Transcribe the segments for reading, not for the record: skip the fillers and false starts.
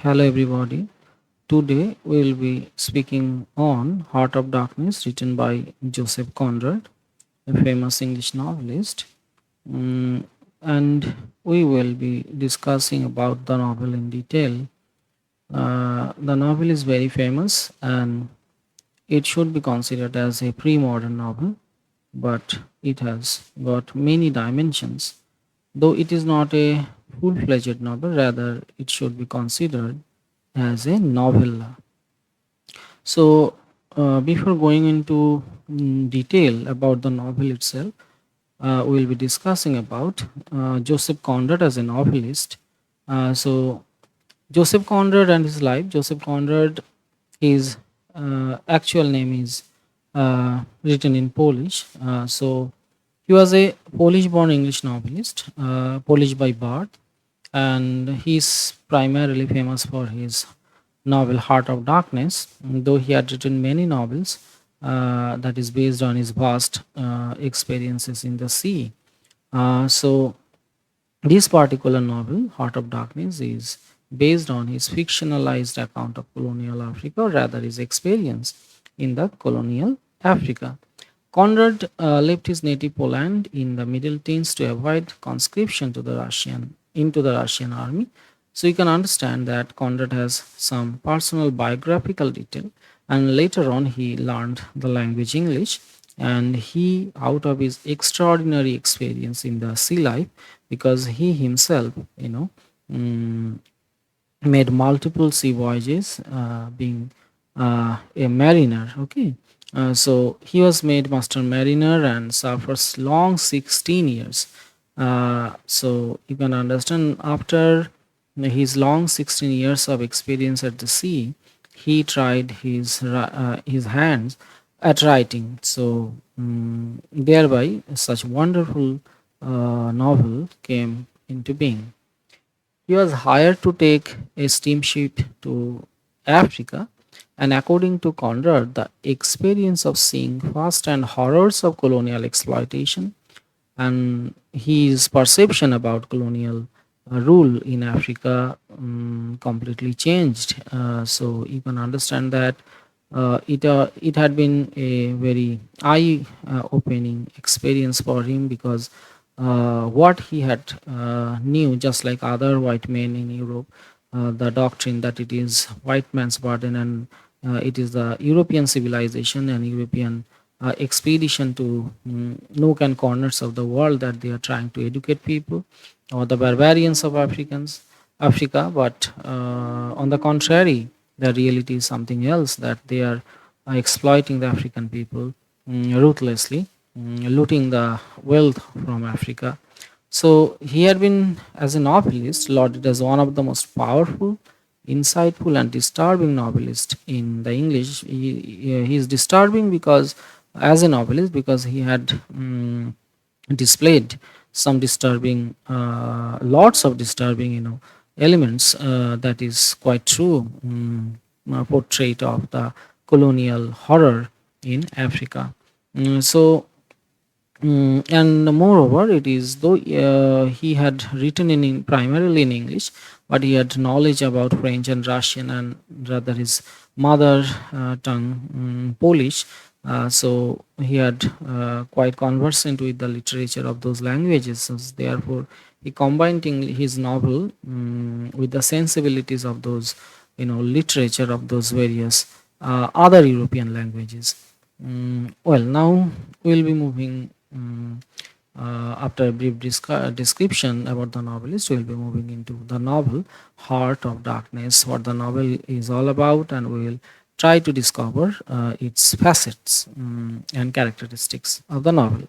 Hello, everybody. Today we will be speaking on Heart of Darkness, written by Joseph Conrad, a famous English novelist. Mm, and we will be discussing about the novel in detail. The novel is very famous and it should be considered as a pre modern novel, but it has got many dimensions. Though it is not a full fledged novel, rather, it should be considered as a novella. So, before going into detail about the novel itself, we'll be discussing about Joseph Conrad as a novelist. So, Joseph Conrad and his life. Joseph Conrad, his actual name is written in Polish. So, he was a Polish-born English novelist, Polish by birth, and he's primarily famous for his novel Heart of Darkness, though he had written many novels that is based on his vast experiences in the sea. So, this particular novel, Heart of Darkness, is based on his fictionalized account of colonial Africa, or rather his experience in the colonial Africa. Conrad left his native Poland in the middle teens to avoid conscription to the Russian army. So you can understand that Conrad has some personal biographical detail, and later on he learned the language English, and he, out of his extraordinary experience in the sea life, because he himself, mm, made multiple sea voyages, being a mariner. Okay, so he was made master mariner and served for long 16 years. So you can understand, after his long 16 years of experience at the sea, he tried his hands at writing. So thereby, such wonderful novel came into being. He was hired to take a steamship to Africa, and according to Conrad, the experience of seeing first-hand horrors of colonial exploitation and his perception about colonial rule in Africa completely changed. So you can understand that it had been a very eye-opening experience for him, because what he had knew, just like other white men in Europe, the doctrine that it is white man's burden, and it is the European civilization and European expedition to nook and corners of the world that they are trying to educate people, or the barbarians of Africa. But on the contrary, the reality is something else, that they are exploiting the African people ruthlessly, looting the wealth from Africa. So he had been, as a novelist, lauded as one of the most powerful, insightful, and disturbing novelists in the English. He is disturbing because, as a novelist, because he had displayed some disturbing, lots of disturbing, elements. That is quite true. Portrait of the colonial horror in Africa. And moreover, it is, though he had written primarily in English, but he had knowledge about French and Russian, and rather his mother tongue, Polish. So he had quite conversant with the literature of those languages. So therefore, he combined his novel with the sensibilities of those, literature of those various other European languages. Well, now we'll be moving. After a brief description about the novelist, we'll be moving into the novel Heart of Darkness, what the novel is all about, and we will try to discover its facets and characteristics of the novel.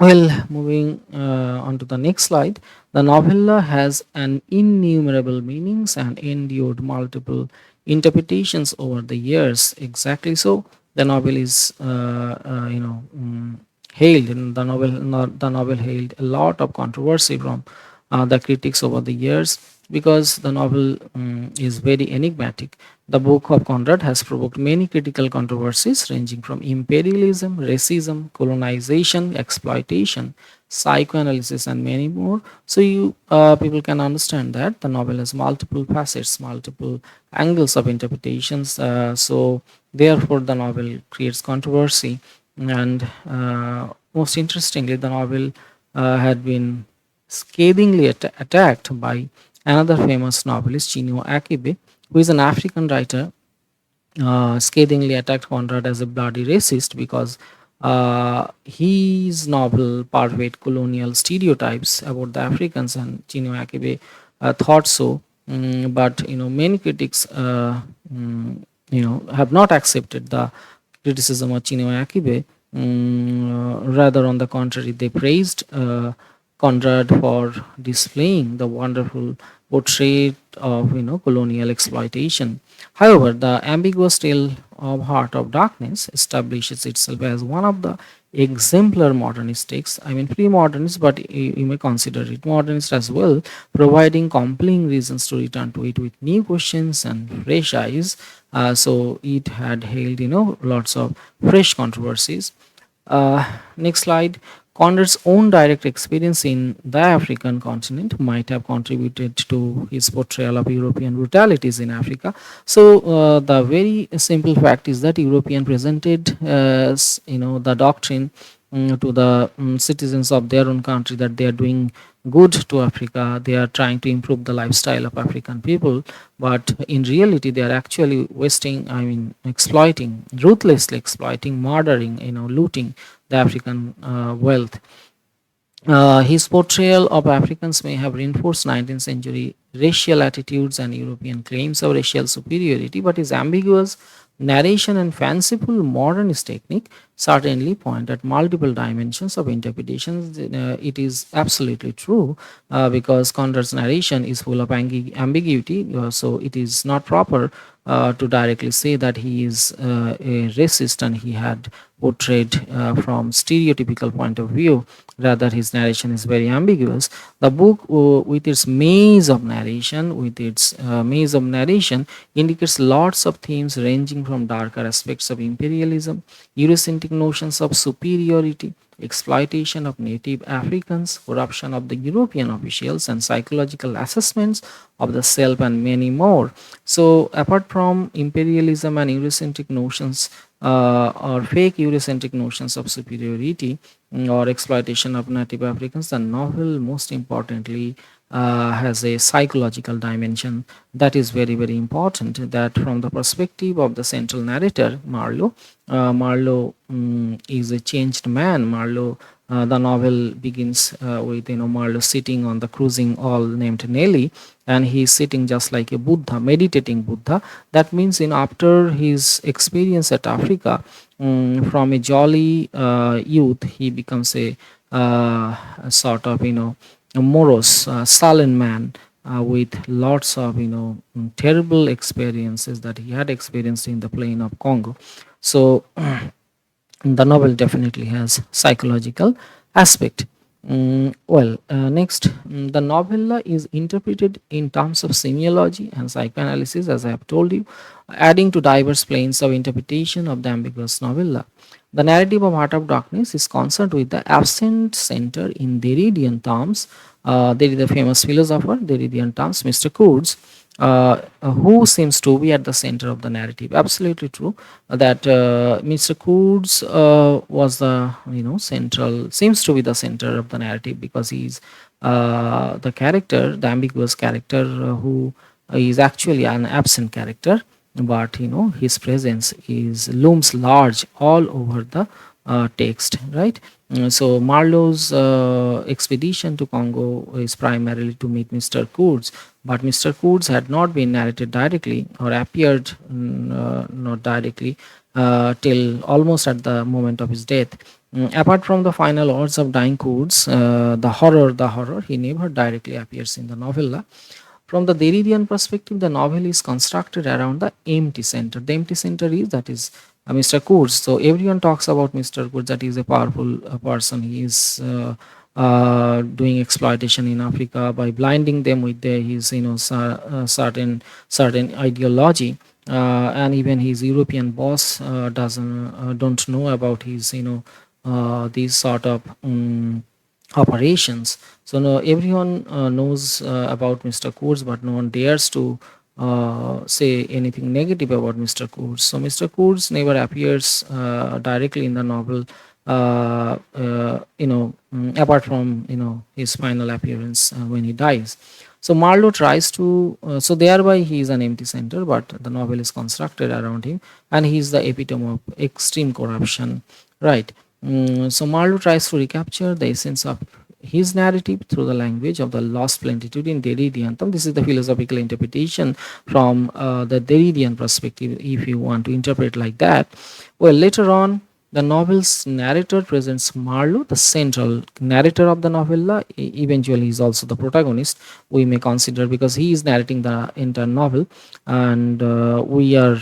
Well, moving on to the next slide, the novella has an innumerable meanings and endured multiple interpretations over the years. Exactly so, the novel is, hailed. In the novel hailed a lot of controversy from the critics over the years, because the novel is very enigmatic. The book of Conrad has provoked many critical controversies ranging from imperialism, racism, colonization, exploitation, psychoanalysis, and many more. So you people can understand that the novel has multiple facets, multiple angles of interpretations. So therefore, the novel creates controversy, and most interestingly, the novel had been scathingly attacked by another famous novelist, Chinua Achebe, who is an African writer, scathingly attacked Conrad as a bloody racist because his novel parveyed colonial stereotypes about the Africans, and Chinua Achebe thought so. But many critics, have not accepted the criticism of Chinua Achebe. Rather, on the contrary, they praised Conrad for displaying the wonderful portrait of colonial exploitation. However, the ambiguous tale of Heart of Darkness establishes itself as one of the exemplar modernist texts. I mean, pre-modernist, but you may consider it modernist as well, providing compelling reasons to return to it with new questions and fresh eyes. So it had hailed, lots of fresh controversies. Next slide. Conrad's own direct experience in the African continent might have contributed to his portrayal of European brutalities in Africa. So the very simple fact is that European presented, the doctrine to the citizens of their own country that they are doing good to Africa. They are trying to improve the lifestyle of African people, but in reality, they are actually wasting. I mean, exploiting, ruthlessly exploiting, murdering, looting the African wealth. His portrayal of Africans may have reinforced 19th century racial attitudes and European claims of racial superiority, but his ambiguous narration and fanciful modernist technique certainly point at multiple dimensions of interpretations. It is absolutely true because Conrad's narration is full of ambiguity, so it is not proper to directly say that he is a racist and he had portrayed from stereotypical point of view. Rather, his narration is very ambiguous. The book, with its maze of narration, indicates lots of themes ranging from darker aspects of imperialism, Eurocentric notions of superiority, exploitation of native Africans, corruption of the European officials, and psychological assessments of the self, and many more. So, apart from imperialism and Eurocentric notions, or fake Eurocentric notions of superiority, or exploitation of native Africans, the novel most importantly has a psychological dimension that is very, very important. That from the perspective of the central narrator, Marlowe is a changed man. The novel begins with Marlowe sitting on the cruising all named Nelly, and he is sitting just like a Buddha, meditating Buddha. That means after his experience at Africa, from a jolly youth, he becomes a sort of a morose, sullen man with lots of terrible experiences that he had experienced in the plain of Congo. So the novel definitely has psychological aspect. Next, the novella is interpreted in terms of semiology and psychoanalysis, as I have told you, adding to diverse planes of interpretation of the ambiguous novella. The narrative of Heart of Darkness is concerned with the absent center in Derridian terms. There is the famous philosopher, Derridian terms, Mr. Kurz, who seems to be at the center of the narrative. Absolutely true that Mr. Kurz was the central, seems to be the center of the narrative because he's the character, the ambiguous character who is actually an absent character, but his presence is looms large all over the text, right? So Marlowe's expedition to Congo is primarily to meet Mr. Kurz, but Mr. Kurz had not been narrated directly or appeared not directly till almost at the moment of his death. Apart from the final words of dying Kurz, the horror, he never directly appears in the novella. From the Derridian perspective, the novel is constructed around the empty center. The empty center is, that is, Mr. Kurz. So everyone talks about Mr. Kurz, that he is a powerful person. He is doing exploitation in Africa by blinding them with his certain ideology. And even his European boss don't know about his these sort of operations. So no, everyone knows about Mr. Kurz, but no one dares to say anything negative about Mr. Kurz. So Mr. Kurz never appears directly in the novel, apart from his final appearance when he dies. So Marlowe tries to, so thereby he is an empty center, but the novel is constructed around him, and he is the epitome of extreme corruption, right? So Marlowe tries to recapture the essence of his narrative through the language of the lost plenitude in Derridianum. This is the philosophical interpretation from the Derridian perspective, if you want to interpret like that. Well, later on, the novel's narrator presents Marlowe, the central narrator of the novella. Eventually, he is also the protagonist, we may consider, because he is narrating the entire novel, and we are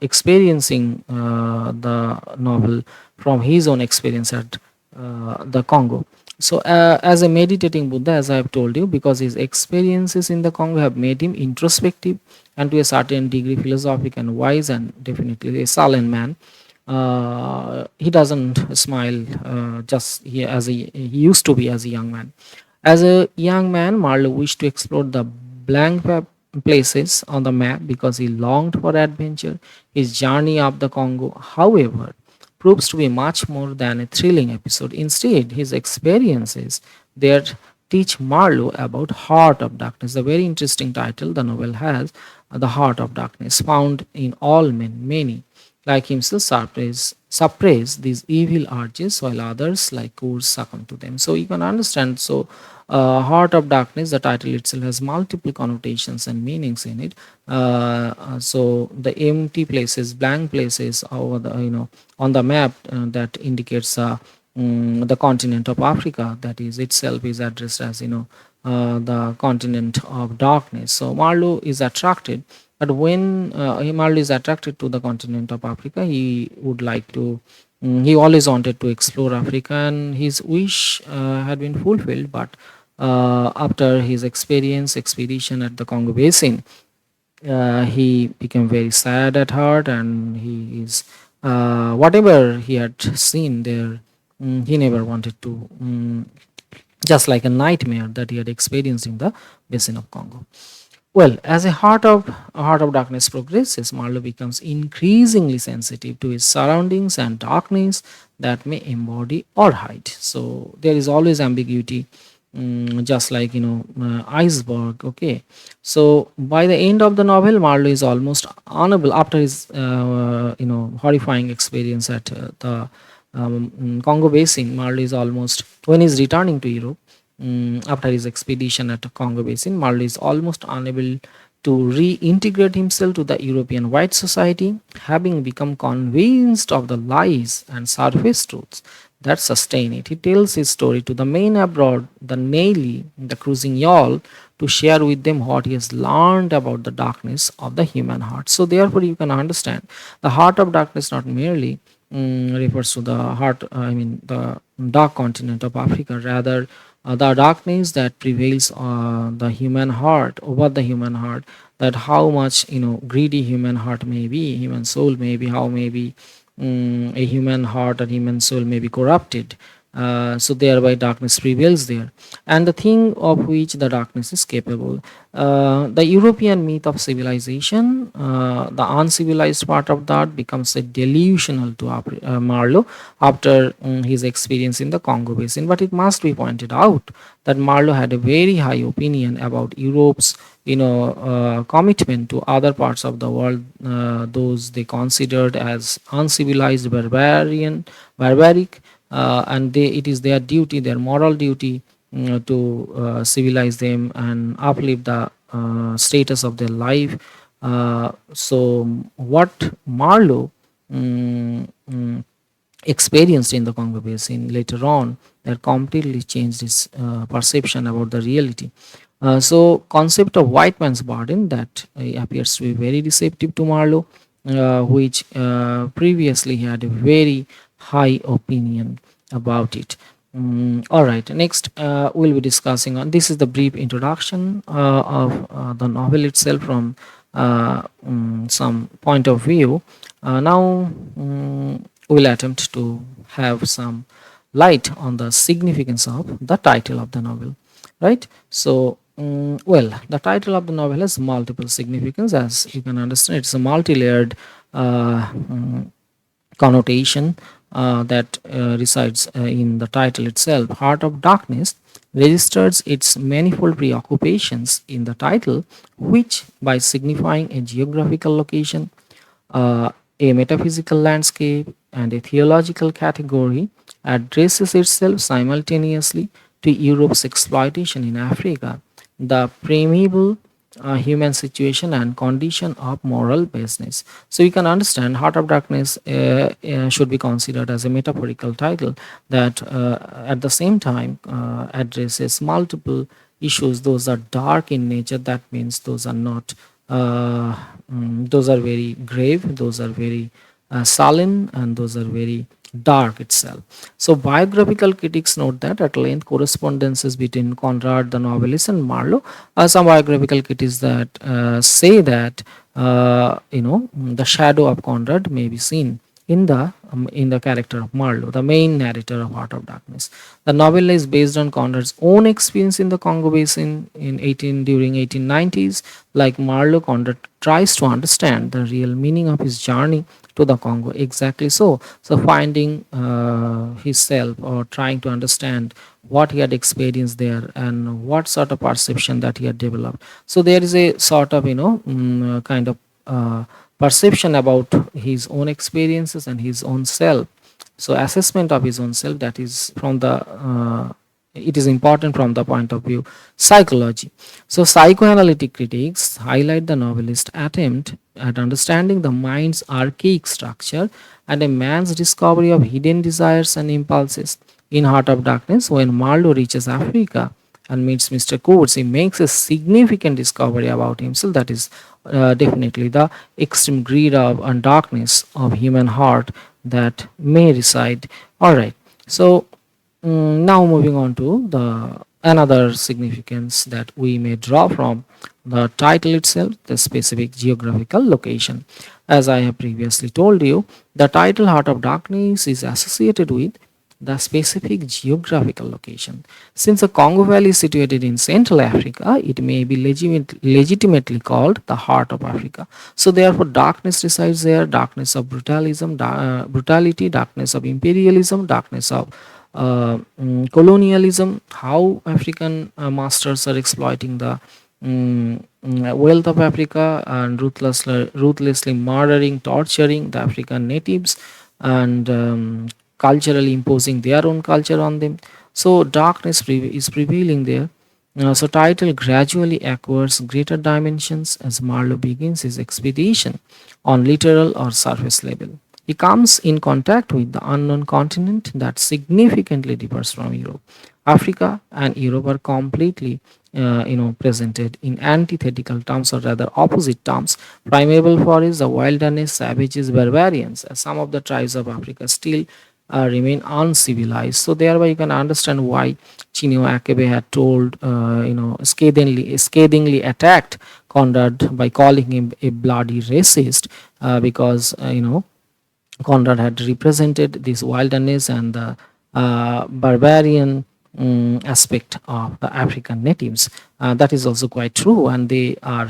experiencing the novel from his own experience at the Congo. So, as a meditating Buddha, as I have told you, because his experiences in the Congo have made him introspective and to a certain degree philosophic and wise, and definitely a sullen man. He doesn't smile just he used to be as a young man. As a young man, Marlowe wished to explore the places on the map because he longed for adventure. His journey up the Congo, however, proves to be much more than a thrilling episode. Instead, his experiences there teach Marlowe about Heart of Darkness. A very interesting title the novel has, The Heart of Darkness, found in all men, many like himself suppress these evil urges while others like Kurz succumb to them. So you can understand. So Heart of Darkness, the title itself has multiple connotations and meanings in it. So the empty places, blank places over the on the map that indicates the continent of Africa, that is itself is addressed as the continent of darkness. So Marlowe is attracted, but when Marlowe is attracted to the continent of Africa, he would like to. He always wanted to explore Africa, and his wish had been fulfilled. But after his expedition at the Congo Basin, he became very sad at heart, and he is whatever he had seen there, he never wanted to, just like a nightmare that he had experienced in the basin of Congo. Well, as a heart of darkness progresses, Marlowe becomes increasingly sensitive to his surroundings and darkness that may embody or hide. So there is always ambiguity, just like iceberg. Okay, so by the end of the novel, Marlowe is almost unable, after his horrifying experience at the Congo Basin. Marlowe is almost, when he's returning to Europe, after his expedition at Congo Basin, Marlowe is almost unable to reintegrate himself to the European white society, having become convinced of the lies and surface truths that sustain it. He tells his story to the men abroad, the Nelly, the cruising yawl, to share with them what he has learned about the darkness of the human heart. So, therefore, you can understand the heart of darkness not merely refers to the heart, the dark continent of Africa, rather the darkness that prevails the human heart, over the human heart, that how much greedy human heart may be, human soul may be, how may be a human heart or human soul may be corrupted. So thereby darkness prevails there, and the thing of which the darkness is capable. The European myth of civilization, the uncivilized part of that, becomes a delusional to Marlowe after his experience in the Congo Basin. But it must be pointed out that Marlowe had a very high opinion about Europe's commitment to other parts of the world, those they considered as uncivilized, barbaric, and it is their duty, their moral duty, to civilize them and uplift the status of their life. So what Marlowe experienced in the Congo Basin later on, that completely changed his perception about the reality. So concept of white man's burden, that appears to be very deceptive to Marlowe, which previously he had a very high opinion about it. All right, next we'll be discussing on, this is the brief introduction of the novel itself from some point of view. Now we'll attempt to have some light on the significance of the title of the novel, right? So, well, the title of the novel has multiple significance, as you can understand. It's a multi-layered connotation that resides in the title itself. Heart of Darkness registers its manifold preoccupations in the title, which, by signifying a geographical location, uh, a metaphysical landscape, and a theological category, addresses itself simultaneously to Europe's exploitation in Africa, the primeval human situation and condition of moral baseness. So you can understand Heart of Darkness should be considered as a metaphorical title that at the same time addresses multiple issues. Those are dark in nature. That means those are not those are very grave, those are very sullen, and those are very dark itself. So biographical critics note that at length correspondences between Conrad the novelist and Marlowe. Some biographical critics that say that the shadow of Conrad may be seen in the character of Marlowe, the main narrator of Heart of Darkness. The novel is based on Conrad's own experience in the Congo Basin in 18 during 1890s. Like Marlowe, Conrad tries to understand the real meaning of his journey to the Congo. Exactly so. So finding himself or trying to understand what he had experienced there and what sort of perception that he had developed. So there is a sort of kind of perception about his own experiences and his own self. So assessment of his own self, that is from the it is important from the point of view psychology. So psychoanalytic critics highlight the novelist's attempt at understanding the mind's archaic structure and a man's discovery of hidden desires and impulses. In Heart of Darkness, when Marlowe reaches Africa and meets Mr. Coates, he makes a significant discovery about himself, that is definitely the extreme greed of and darkness of human heart that may reside. All right. So now moving on to the another significance that we may draw from the title itself, the specific geographical location. As I have previously told you, the title Heart of Darkness is associated with the specific geographical location. Since the Congo Valley is situated in Central Africa, it may be legitimately called the heart of Africa. So, therefore, darkness resides there: darkness of brutality, darkness of imperialism, darkness of colonialism, how African masters are exploiting the wealth of Africa and ruthlessly murdering, torturing the African natives, and culturally imposing their own culture on them. So darkness is prevailing there. So title gradually acquires greater dimensions as Marlowe begins his expedition on literal or surface level. He comes in contact with the unknown continent that significantly differs from Europe. Africa and Europe are completely presented in antithetical terms, or rather opposite terms. Primeval forests, the wilderness, savages, barbarians. Some of the tribes of Africa still remain uncivilized. So thereby you can understand why Chinua Achebe had told, scathingly attacked Conrad by calling him a bloody racist, because Conrad had represented this wilderness and the barbarian aspect of the African natives. That is also quite true, and they are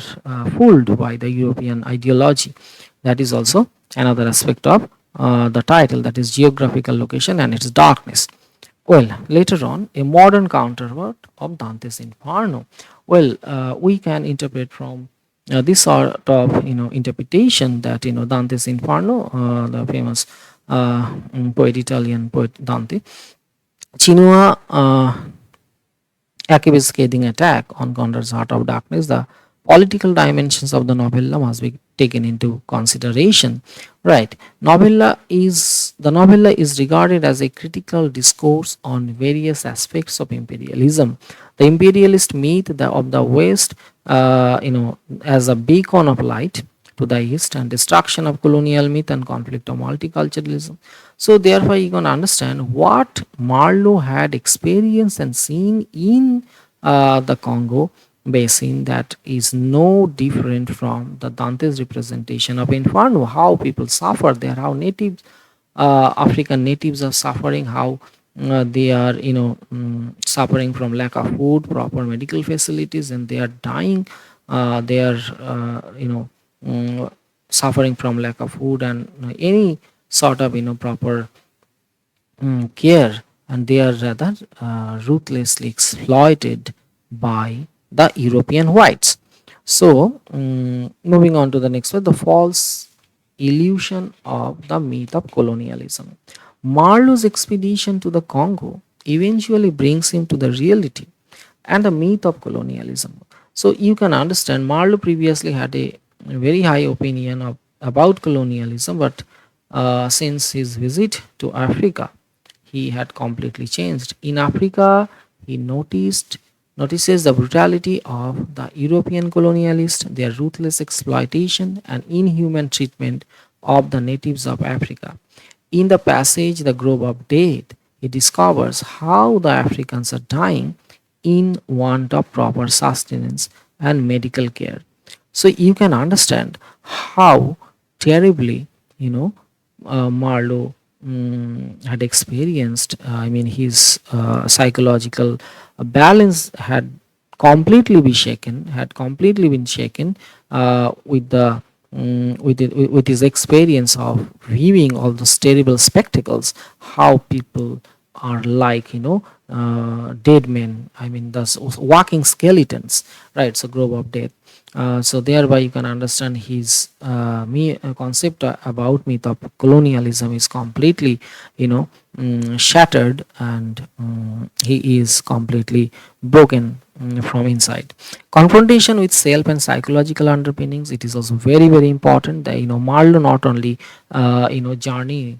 fooled by the European ideology. That is also another aspect of the title, that is geographical location and its darkness. Well, later on, a modern counterpart of Dante's Inferno. Well, we can interpret from this sort of interpretation that Dante's Inferno, the famous Italian poet Dante, Chinua Achebe's scathing attack on Conrad's Heart of Darkness, the political dimensions of the novella must be taken into consideration. Right, the novella is regarded as a critical discourse on various aspects of imperialism. The imperialist myth of the West, as a beacon of light to the east, and destruction of colonial myth and conflict of multiculturalism. So therefore you can understand what Marlowe had experienced and seen in the Congo basin, that is no different from the Dante's representation of Inferno, how people suffer there, how natives, African natives are suffering, how they are suffering from lack of food, proper medical facilities, and they are dying. They are mm, suffering from lack of food and any sort of proper care, and they are rather ruthlessly exploited by the European whites. So, moving on to the next one, the false illusion of the myth of colonialism. Marlowe's expedition to the Congo eventually brings him to the reality and the myth of colonialism. So you can understand Marlowe previously had a very high opinion about colonialism, but since his visit to Africa, he had completely changed. In Africa, he notices the brutality of the European colonialists, their ruthless exploitation and inhuman treatment of the natives of Africa. In the passage The Grove of Death, he discovers how the Africans are dying in want of proper sustenance and medical care. So you can understand how terribly, you know, Marlowe had experienced. I mean, his psychological balance had completely been shaken with the with his experience of viewing all those terrible spectacles, how people are like dead men. I mean, those walking skeletons, right? So Grove of Death. So thereby you can understand his concept about myth of colonialism is completely shattered, and he is completely broken from inside. Confrontation with self and psychological underpinnings, it is also very very important that Marlowe not only journeys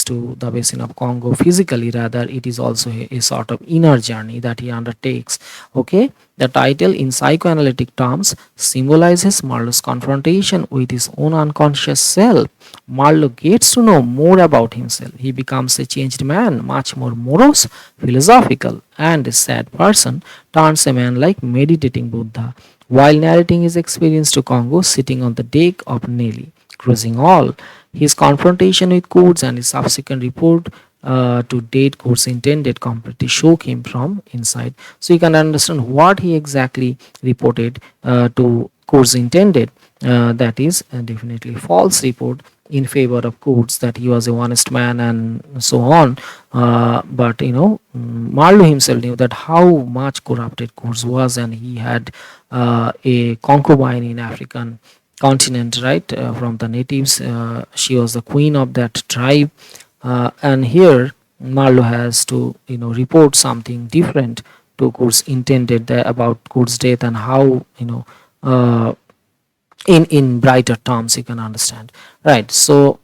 to the basin of Congo physically, rather it is also a sort of inner journey that he undertakes. Okay, the title in psychoanalytic terms symbolizes Marlowe's confrontation with his own unconscious self. Marlowe gets to know more about himself. He becomes a changed man, much more morose, philosophical, and a sad person, turns a man like meditating Buddha, while narrating his experience to Congo sitting on the deck of Nelly, cruising all. His confrontation with Kurds and his subsequent report to date Kurds intended completely shook him from inside. So you can understand what he exactly reported to Kurds intended. That is definitely false report in favor of Kurds, that he was a honest man and so on. But Marlowe himself knew that how much corrupted Kurds was, and he had a concubine in African continent, right, from the natives. She was the queen of that tribe, and here Marlowe has to report something different to Kurds intended about Kurds death, and how uh, in brighter terms you can understand, right? So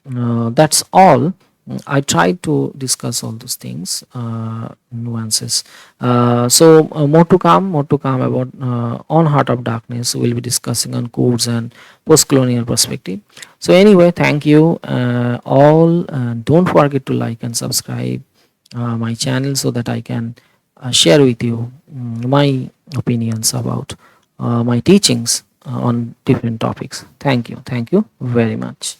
that's all. I tried to discuss all those things, nuances. So more to come about on Heart of Darkness. We'll be discussing on Kurds and post-colonial perspective. So anyway, thank you all. Don't forget to like and subscribe my channel so that I can share with you my opinions about my teachings on different topics. Thank you very much.